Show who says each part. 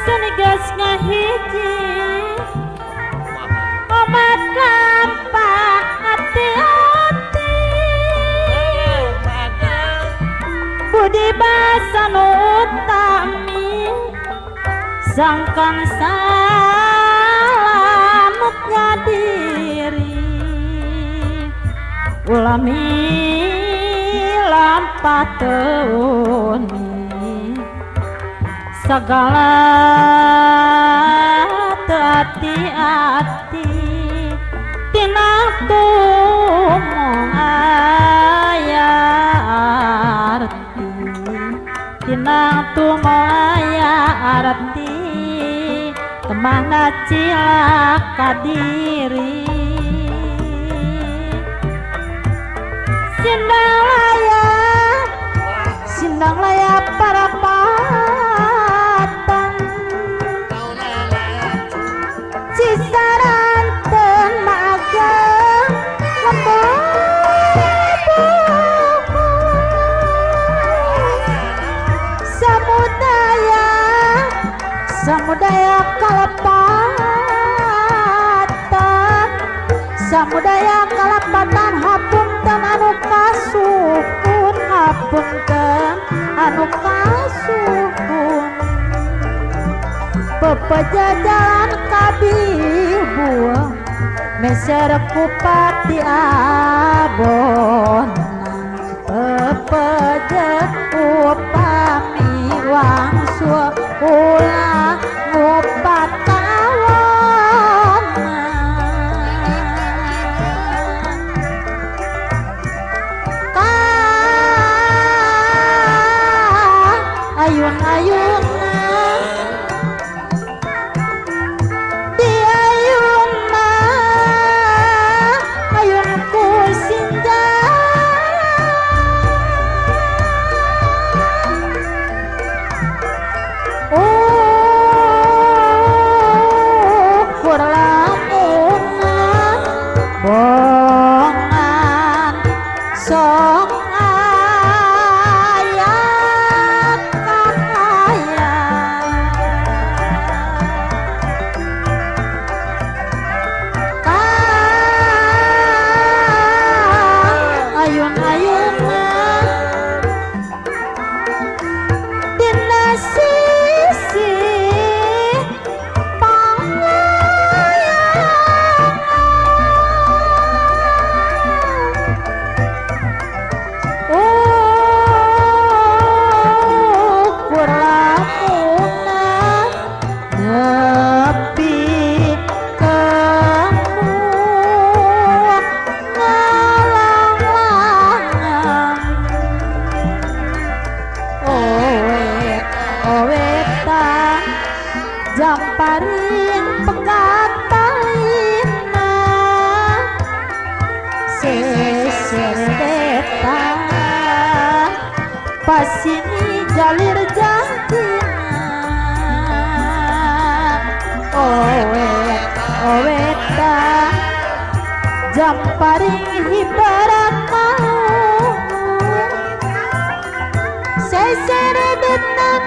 Speaker 1: senigas ngahiji omat kampak hati-hati budi basa nu utami sangkan salamut ngadiri ulami lampah teuni segala hati-hati tina tumong aya arti tina tumong aya arti temana cilaka diri sindang laya para patang cisaran tenaga samudaya kalepatan hapunten anu kasuhun hapunten anu kasuhun pepejajalan kabil buah meser kupati abon pepeja upami wangsul ulah ngupat jamparing penggatalina sesereta pasini jalir jantina oweta jamparing hibarat mau seseredetan